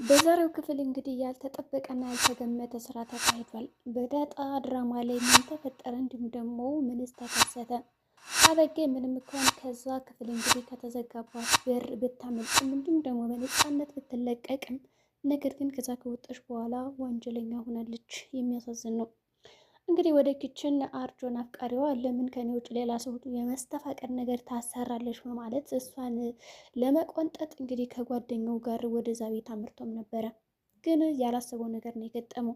በዛሬው ክፍል እንግዲህ ያልተጠበቀና ያልተገመተ ስራ ተካሂዷል። በዳጣ ድራማ ላይ ምን ተፈጠረ? እንዲሁም ደግሞ ምንስ ተከሰተ? አበጌ ምንም እንኳን ከዛ ክፍል እንግዲህ ከተዘጋባት በር ብታመልጥም እንዲሁም ደግሞ በነፃነት ብትለቀቅም ነገር ግን ከዛ ከወጣች በኋላ ወንጀለኛ ሆናለች። የሚያሳዝን ነው። እንግዲህ ወደ ኪችን አርጆን አፍቃሪዋ ለምን ከኔ ውጭ ሌላ ሰው የመስተፋቀር ነገር ታሰራለች በማለት እሷን ለመቆንጠጥ እንግዲህ ከጓደኛው ጋር ወደዛ ቤት አምርቶም ነበረ። ግን ያላሰበው ነገር ነው የገጠመው።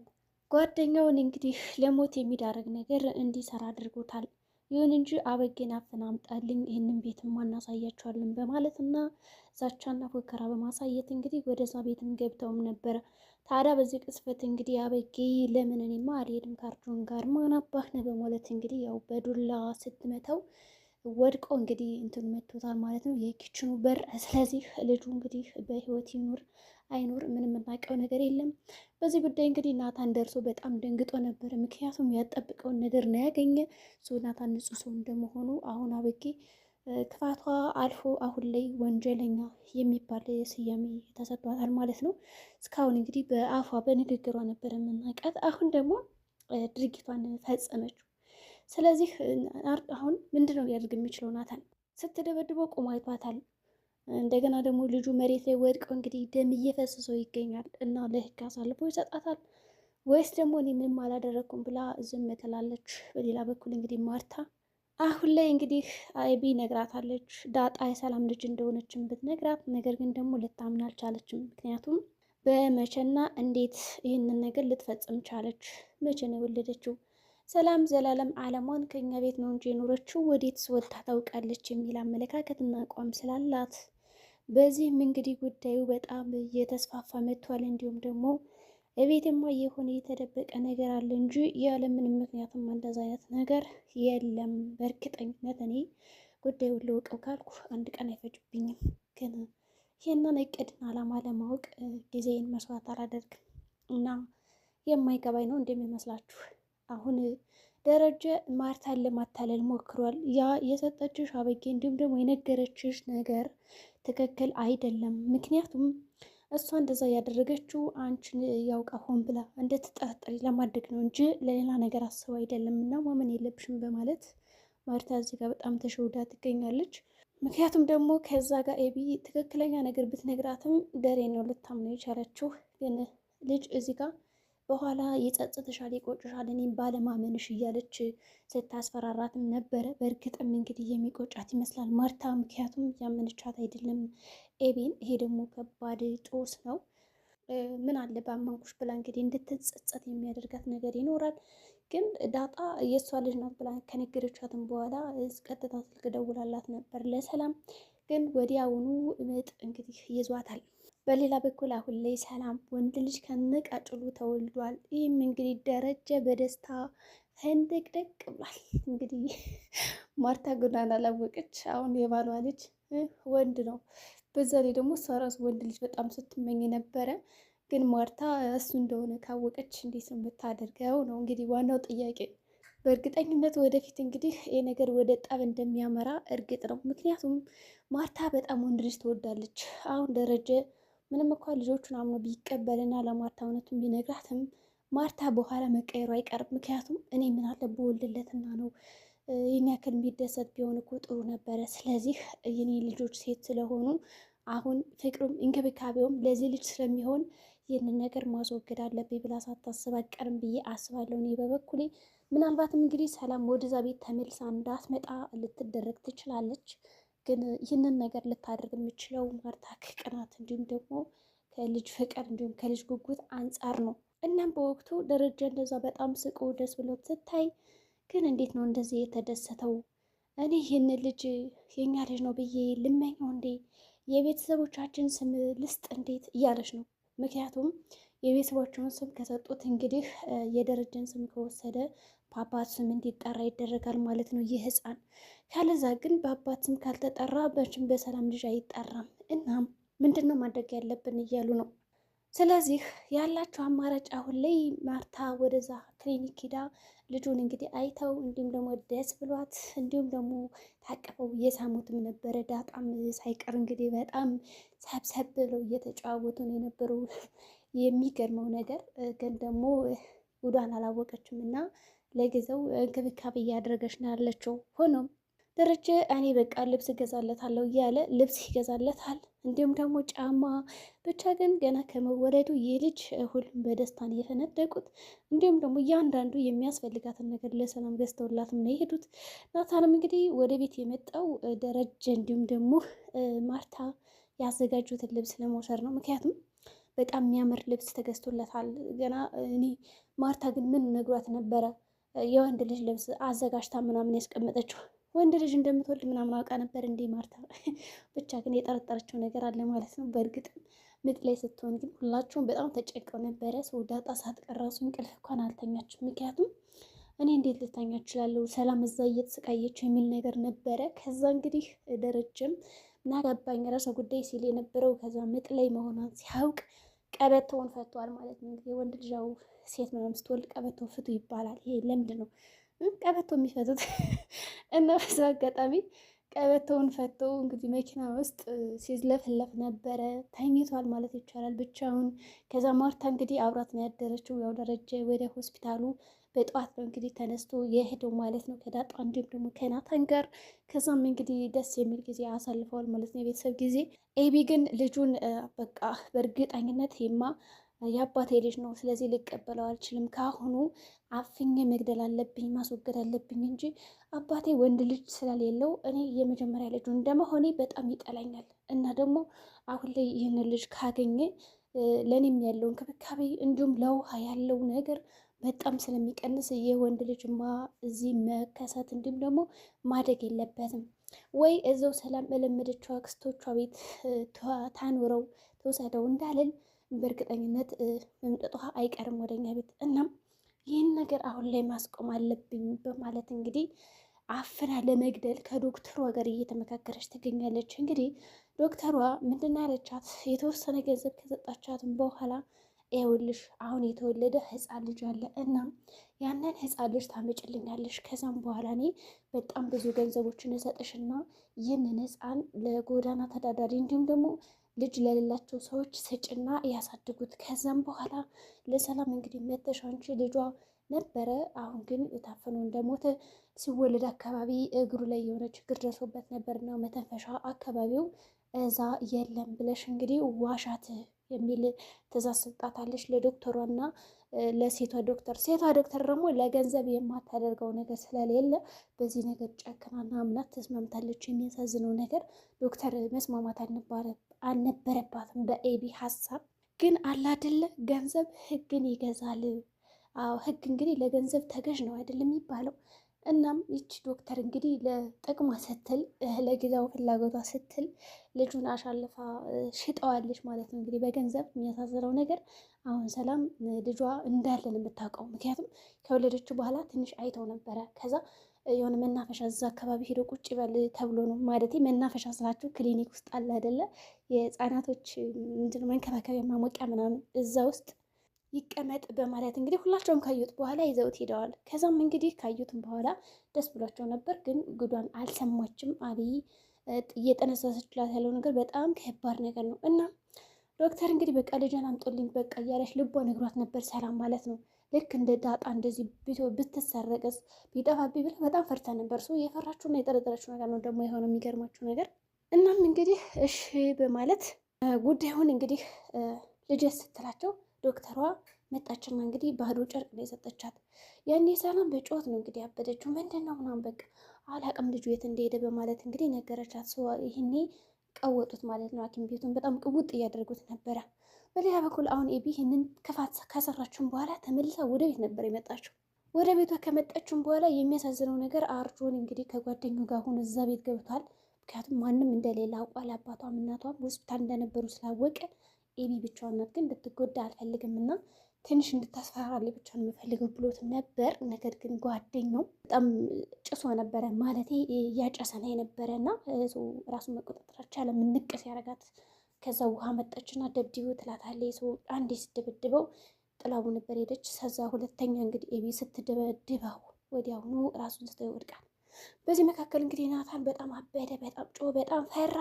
ጓደኛውን እንግዲህ ለሞት የሚዳረግ ነገር እንዲሰራ አድርጎታል። ይሁን እንጂ አበጌን አፍና አምጣልኝ ይህንን ቤት እናሳያቸዋለን በማለት እና ዛቻና ፉከራ በማሳየት እንግዲህ ወደዛ ቤትም ገብተውም ነበረ። ታዲያ በዚህ ቅጽበት እንግዲህ አበጌ ለምን እኔማ አልሄድም ከአርጆን ጋር ማን አባህ ነህ በማለት እንግዲህ ያው በዱላ ስትመተው ወድቆ እንግዲህ እንትን መቶታል ማለት ነው የኪችኑ በር። ስለዚህ ልጁ እንግዲህ በህይወት ይኑር አይኑር ምንም የምናውቀው ነገር የለም። በዚህ ጉዳይ እንግዲህ ናታን ደርሶ በጣም ደንግጦ ነበረ። ምክንያቱም ያጠብቀውን ነገር ነው ያገኘ። ናታን ንጹህ ሰው እንደመሆኑ አሁን አበጌ ክፋቷ አልፎ አሁን ላይ ወንጀለኛ የሚባል ስያሜ ተሰጥቷታል ማለት ነው። እስካሁን እንግዲህ በአፏ በንግግሯ ነበር የምናውቃት። አሁን ደግሞ ድርጊቷን ፈጸመችው። ስለዚህ አሁን ምንድን ነው ሊያደርግ የሚችለው? ናታን ስትደበድበው ቆሞ አይቷታል። እንደገና ደግሞ ልጁ መሬት ላይ ወድቀው እንግዲህ ደም እየፈሰሰው ይገኛል እና ለህግ አሳልፎ ይሰጣታል ወይስ ደግሞ እኔ ምንም አላደረኩም ብላ ዝም ትላለች? በሌላ በኩል እንግዲህ ማርታ አሁን ላይ እንግዲህ አይቢ ነግራታለች ዳጣ የሰላም ልጅ እንደሆነችን ብትነግራት፣ ነገር ግን ደግሞ ልታምን አልቻለችም። ምክንያቱም በመቼና እንዴት ይህንን ነገር ልትፈጽም ቻለች? መቼ ነው የወለደችው? ሰላም ዘላለም አለሟን ከኛ ቤት ነው እንጂ የኖረችው ወዴት ወጥታ ታውቃለች የሚል አመለካከትና አቋም ስላላት በዚህም እንግዲህ ጉዳዩ በጣም እየተስፋፋ መጥቷል። እንዲሁም ደግሞ እቤትማ የሆነ የተደበቀ ነገር አለ እንጂ ያለምንም ምክንያትም እንደዛ አይነት ነገር የለም። በእርግጠኝነት እኔ ጉዳዩን ልወቀው ካልኩ አንድ ቀን አይፈጅብኝም። ግን ይህንን እቅድና አላማ ለማወቅ ጊዜን መስዋዕት አላደርግም እና የማይገባኝ ነው እንደሚመስላችሁ። አሁን ደረጀ ማርታን ለማታለል ሞክሯል። ያ የሰጠችሽ አበጌ እንዲሁም ደግሞ የነገረችሽ ነገር ትክክል አይደለም። ምክንያቱም እሷ እንደዛ ያደረገችው አንቺን ያውቃ ሆን ብላ እንድትጠረጠሪ ለማድረግ ነው እንጂ ለሌላ ነገር አስበው አይደለም እና ማመን የለብሽም በማለት ማርታ እዚህ ጋር በጣም ተሸውዳ ትገኛለች። ምክንያቱም ደግሞ ከዛ ጋር ኤቢ ትክክለኛ ነገር ብትነግራትም ደሬ ነው ልታምነው የቻለችው። ግን ልጅ እዚህ ጋር በኋላ ይጸጽትሻል፣ ይቆጭሻል እኔም ባለማመንሽ እያለች ስታስፈራራትም ነበረ። በእርግጥም እንግዲህ የሚቆጫት ይመስላል ማርታ፣ ምክንያቱም ያመነቻት አይደለም ኤቢን። ይሄ ደግሞ ከባድ ጦስ ነው። ምን አለ ባመንኩሽ ብላ እንግዲህ እንድትጸጸት የሚያደርጋት ነገር ይኖራል። ግን ዳጣ የእሷ ልጅ ናት ብላ ከነገረቻትም በኋላ ቀጥታ ስልክ ደውላላት ነበር ለሰላም። ግን ወዲያውኑ ምጥ እንግዲህ ይዟታል። በሌላ በኩል አሁን ላይ ሰላም ወንድ ልጅ ከነቃጭሉ ተወልዷል። ይህም እንግዲህ ደረጀ በደስታ ፈንደቅደቅ ብሏል። እንግዲህ ማርታ ጉዳን አላወቀች። አሁን የባሏ ልጅ ወንድ ነው። በዛ ላይ ደግሞ እሷ ራሱ ወንድ ልጅ በጣም ስትመኝ ነበረ። ግን ማርታ እሱ እንደሆነ ካወቀች እንዴት ነው የምታደርገው ነው እንግዲህ ዋናው ጥያቄ። በእርግጠኝነት ወደፊት እንግዲህ ይህ ነገር ወደ ጠብ እንደሚያመራ እርግጥ ነው። ምክንያቱም ማርታ በጣም ወንድ ልጅ ትወዳለች። አሁን ደረጀ ምንም እንኳን ልጆቹን አምኖ ቢቀበልና ለማርታ እውነቱን ቢነግራትም ማርታ በኋላ መቀየሩ አይቀርም። ምክንያቱም እኔ ምን አለ በወልድለትና ነው ይህን ያክል የሚደሰት ቢሆን እኮ ጥሩ ነበረ። ስለዚህ የኔ ልጆች ሴት ስለሆኑ አሁን ፍቅሩም እንክብካቤውም ለዚህ ልጅ ስለሚሆን ይህንን ነገር ማስወገድ አለብኝ ብላ ሳታስብ አትቀርም ብዬ አስባለሁ እኔ በበኩሌ። ምናልባትም እንግዲህ ሰላም ወደዛ ቤት ተመልሳ እንዳትመጣ ልትደረግ ትችላለች። ግን ይህንን ነገር ልታደርግ የምችለው ማርታ ከቅናት እንዲሁም ደግሞ ከልጅ ፍቅር እንዲሁም ከልጅ ጉጉት አንጻር ነው። እናም በወቅቱ ደረጃ እንደዛ በጣም ስቆ ደስ ብሎት ስታይ ግን እንዴት ነው እንደዚህ የተደሰተው? እኔ ይህን ልጅ የኛ ልጅ ነው ብዬ ልመኘው እንዴ? የቤተሰቦቻችን ስም ልስጥ እንዴት እያለች ነው። ምክንያቱም የቤተሰቦቻቸውን ስም ከሰጡት እንግዲህ የደረጀን ስም ከወሰደ በአባት ስም እንዲጠራ ይደረጋል ማለት ነው ይህ ህፃን። ካለዛ ግን በአባት ስም ካልተጠራ በችም በሰላም ልጅ አይጠራም። እናም ምንድን ነው ማድረግ ያለብን እያሉ ነው። ስለዚህ ያላቸው አማራጭ አሁን ላይ ማርታ ወደዛ ክሊኒክ ሂዳ ልጁን እንግዲህ አይተው እንዲሁም ደግሞ ደስ ብሏት እንዲሁም ደግሞ ታቅፈው እየሳሙትም ነበረ። ዳጣም ሳይቀር እንግዲህ በጣም ሰብሰብ ብለው እየተጫወቱ ነው የነበረው። የሚገርመው ነገር ግን ደግሞ ጉዷን አላወቀችም እና ለጊዜው እንክብካቤ እያደረገች ነው ያለችው። ሆኖም ደረጀ እኔ በቃ ልብስ እገዛለታለሁ እያለ ልብስ ይገዛለታል፣ እንዲሁም ደግሞ ጫማ። ብቻ ግን ገና ከመወለዱ ይህ ልጅ ሁሉም በደስታን እየፈነደቁት፣ እንዲሁም ደግሞ እያንዳንዱ የሚያስፈልጋትን ነገር ለሰላም ገዝተውላትም ነው የሄዱት። ናታንም እንግዲህ ወደ ቤት የመጣው ደረጀ እንዲሁም ደግሞ ማርታ ያዘጋጁትን ልብስ ለመውሰድ ነው። ምክንያቱም በጣም የሚያምር ልብስ ተገዝቶለታል። ገና እኔ ማርታ ግን ምን ነግሯት ነበረ የወንድ ልጅ ልብስ አዘጋጅታ ምናምን ያስቀመጠችው? ወንድ ልጅ እንደምትወልድ ምናምን አውቃ ነበር እንዴ ማርታ? ብቻ ግን የጠረጠረችው ነገር አለ ማለት ነው። በእርግጥም ምጥ ላይ ስትሆን ግን ሁላቸውም በጣም ተጨቀው ነበረ። ሰው ዳጣ ሳትቀራሱ እንቅልፍ እንኳን አልተኛችም። ምክንያቱም እኔ እንዴት ልተኛ እችላለሁ ሰላም እዛ እየተሰቃየች የሚል ነገር ነበረ። ከዛ እንግዲህ ደረጀም ምናገባኝ ራሰ ጉዳይ ሲል የነበረው ከዛ ምጥ ላይ መሆኗን ሲያውቅ ቀበቶውን ፈቷል ማለት ነው። እንግዲህ ወንድ ልጅ ያው ሴት ምናምን ስትወልድ ቀበቶ ፍቱ ይባላል። ይሄ ለምንድ ነው ቀበቶ የሚፈቱት? እና በዛ አጋጣሚ ቀበቶውን ፈቶ እንግዲህ መኪና ውስጥ ሲዝለፍለፍ ነበረ። ተኝቷል ማለት ይቻላል ብቻውን። ከዛ ማርታ እንግዲህ አብራት ነው ያደረችው። ያው ደረጀ ወደ ሆስፒታሉ በጠዋት ነው እንግዲህ ተነስቶ የሄደው ማለት ነው ከዳጣ እንዲሁም ደግሞ ከናታን ጋር። ከዛም እንግዲህ ደስ የሚል ጊዜ አሳልፈዋል ማለት ነው፣ የቤተሰብ ጊዜ። ኤቢ ግን ልጁን በቃ በእርግጠኝነት ሄማ የአባቴ ልጅ ነው፣ ስለዚህ ልቀበለው አልችልም፣ ከአሁኑ አፍኜ መግደል አለብኝ ማስወገድ አለብኝ እንጂ አባቴ ወንድ ልጅ ስለሌለው እኔ የመጀመሪያ ልጁ እንደመሆኔ በጣም ይጠላኛል እና ደግሞ አሁን ላይ ይህንን ልጅ ካገኘ ለእኔም ያለው እንክብካቤ እንዲሁም ለውሃ ያለው ነገር በጣም ስለሚቀንስ የወንድ ልጅማ እዚህ መከሰት እንዲሁም ደግሞ ማደግ የለበትም። ወይ እዛው ሰላም በለመደችው አክስቶቿ ቤት ታኑረው ተወሰደው እንዳልል በእርግጠኝነት መምጠጧ አይቀርም ወደኛ ቤት። እናም ይህን ነገር አሁን ላይ ማስቆም አለብኝ በማለት እንግዲህ አፍና ለመግደል ከዶክተሯ ጋር እየተመካከረች ትገኛለች። እንግዲህ ዶክተሯ ምንድን ያለቻት የተወሰነ ገንዘብ ከሰጣቻትም በኋላ ይኸውልሽ አሁን የተወለደ ህፃን ልጅ አለ እና ያንን ህፃን ልጅ ታመጭልኛለሽ። ከዛም በኋላ እኔ በጣም ብዙ ገንዘቦችን እሰጥሽና ይህንን ህፃን ለጎዳና ተዳዳሪ እንዲሁም ደግሞ ልጅ ለሌላቸው ሰዎች ስጭና ያሳድጉት። ከዛም በኋላ ለሰላም እንግዲህ መተሽ አንቺ ልጇ ነበረ፣ አሁን ግን የታፈነው እንደሞተ ሲወለድ አካባቢ እግሩ ላይ የሆነ ችግር ደርሶበት ነበርና መተንፈሻ አካባቢው እዛ የለም ብለሽ እንግዲህ ዋሻት የሚል ትእዛዝ ሰጣታለች ለዶክተሯና ለሴቷ ዶክተር። ሴቷ ዶክተር ደግሞ ለገንዘብ የማታደርገው ነገር ስለሌለ በዚህ ነገር ጨክናና አምናት ተስማምታለች። የሚያሳዝነው ነገር ዶክተር መስማማት አልነበረባትም በኤቢ ሀሳብ። ግን አላደለ ገንዘብ ህግን ይገዛል። አዎ ህግ እንግዲህ ለገንዘብ ተገዥ ነው አይደለም የሚባለው። እናም ይቺ ዶክተር እንግዲህ ለጥቅሟ ስትል ለጊዜው ፍላጎቷ ስትል ልጁን አሻልፋ ሽጠዋለች ማለት ነው እንግዲህ በገንዘብ። የሚያሳዝነው ነገር አሁን ሰላም ልጇ እንዳለን የምታውቀው፣ ምክንያቱም ከወለደችው በኋላ ትንሽ አይተው ነበረ። ከዛ የሆነ መናፈሻ እዛ አካባቢ ሄዶ ቁጭ በል ተብሎ ነው ማለት መናፈሻ ስላችሁ ክሊኒክ ውስጥ አለ አይደለ የህፃናቶች ምንድነው መንከባከቢያ ማሞቂያ ምናምን እዛ ውስጥ ይቀመጥ በማለት እንግዲህ ሁላቸውም ካዩት በኋላ ይዘውት ሄደዋል። ከዛም እንግዲህ ካዩትም በኋላ ደስ ብሏቸው ነበር፣ ግን ጉዷን አልሰማችም። አብይ እየጠነሰሰችላት ያለው ነገር በጣም ከባድ ነገር ነው እና ዶክተር እንግዲህ በቃ ልጇን አምጦልኝ በቃ እያለች ልቧ ነግሯት ነበር ሰላም ማለት ነው። ልክ እንደ ዳጣ እንደዚህ ብትሰረቀስ ቢጠፋብኝ ብላ በጣም ፈርታ ነበር። ሰው የፈራችሁና የጠረጠረችው ነገር ነው ደግሞ የሆነው የሚገርማችሁ ነገር። እናም እንግዲህ እሺ በማለት ጉዳዩን እንግዲህ ልጅ ስትላቸው ዶክተሯ መጣችና እንግዲህ ባዶ ጨርቅ ነው የሰጠቻት። ያኔ ሰላም በጩኸት ነው እንግዲህ ያበደችው። ምንድን ነው ምናምን በቃ አላቅም ልጁ የት እንደሄደ በማለት እንግዲህ ነገረቻት። ሰው ይህኔ ቀወጡት ማለት ነው። ሐኪም ቤቱን በጣም ቅውጥ እያደረጉት ነበረ። በሌላ በኩል አሁን ኤቢ ይህንን ክፋት ከሰራችን በኋላ ተመልሳ ወደ ቤት ነበር የመጣችው። ወደ ቤቷ ከመጣችን በኋላ የሚያሳዝነው ነገር አርጆን እንግዲህ ከጓደኛው ጋር ሆኖ እዛ ቤት ገብቷል። ምክንያቱም ማንም እንደሌላ አውቋል። አባቷም እናቷም ሆስፒታል እንደነበሩ ስላወቀ ኤቢ ብቻዋን ናት፣ ግን እንድትጎዳ አልፈልግም እና ትንሽ እንድታስፈራራልኝ ብቻ ነው የምፈልገው ብሎትም ነበር። ነገር ግን ጓደኛው በጣም ጭሶ ነበረ ማለት እያጨሰ ነው የነበረ እና ራሱን መቆጣጠር አልቻለም። ንቅስ ያረጋት ከዛ ውሃ መጣችና ደብድቦ ትላታለች። ሰው አንዴ ስትደበድበው ጥላው ነበር ሄደች። ከዛ ሁለተኛ እንግዲህ ኤቢ ስትደበድበው ወዲያውኑ ራሱን ስቶ ይወድቃል። በዚህ መካከል እንግዲህ ናታን በጣም አበደ፣ በጣም ጮኸ፣ በጣም ፈራ።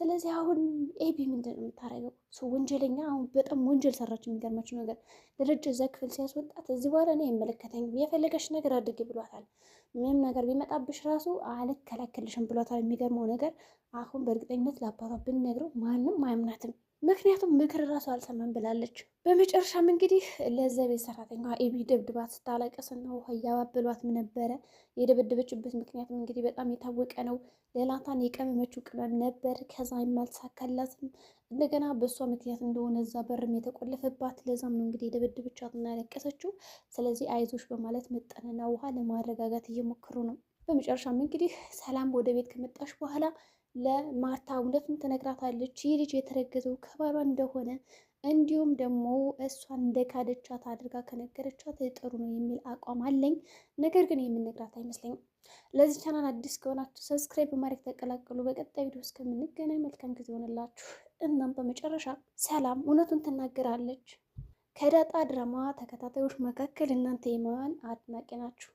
ስለዚህ አሁን ኤቢ ምንድን ነው የምታደርገው? ሰው ወንጀለኛ አሁን በጣም ወንጀል ሰራች። የሚገርማችሁ ነገር ደረጃ እዛ ክፍል ሲያስወጣት እዚህ በኋላ እኔ አይመለከተኝም የፈለገሽ ነገር አድርጊ ብሏታል። ምንም ነገር ቢመጣብሽ ራሱ አልከላከልሽም ብሏታል። የሚገርመው ነገር አሁን በእርግጠኝነት ለአባቷ ብንነግረው ማንም አያምናትም። ምክንያቱም ምክር ራሱ አልሰማም ብላለች። በመጨረሻም እንግዲህ ለዛ ቤት ሰራተኛ ኤቢ ደብድባት ስታለቅስና ውሃ እያባበሏትም ነበረ። የደበደበችበት ምክንያትም እንግዲህ በጣም የታወቀ ነው። ለናታን የቀመመችው ቅመም ነበር። ከዛ የማልሳካላትም እንደገና በእሷ ምክንያት እንደሆነ እዛ በርም የተቆለፈባት ለዛም ነው እንግዲህ የደበደበቻት እና ያለቀሰችው። ስለዚህ አይዞሽ በማለት መጠንና ውሃ ለማረጋጋት እየሞከሩ ነው። በመጨረሻም እንግዲህ ሰላም ወደ ቤት ከመጣች በኋላ ለማርታ እውነቱን ትነግራታለች። ይህ ልጅ የተረገዘው ከባሏ እንደሆነ እንዲሁም ደግሞ እሷን እንደካደቻት አድርጋ ከነገረቻት ጥሩ ነው የሚል አቋም አለኝ። ነገር ግን የምነግራት አይመስለኝም። ለዚህ ቻናል አዲስ ከሆናችሁ ሰብስክራይብ በማድረግ ተቀላቀሉ። በቀጣይ ቪዲዮ እስከምንገናኝ መልካም ጊዜ ሆነላችሁ። እናም በመጨረሻ ሰላም እውነቱን ትናገራለች። ከዳጣ ድራማ ተከታታዮች መካከል እናንተ የማን አድናቂ ናችሁ?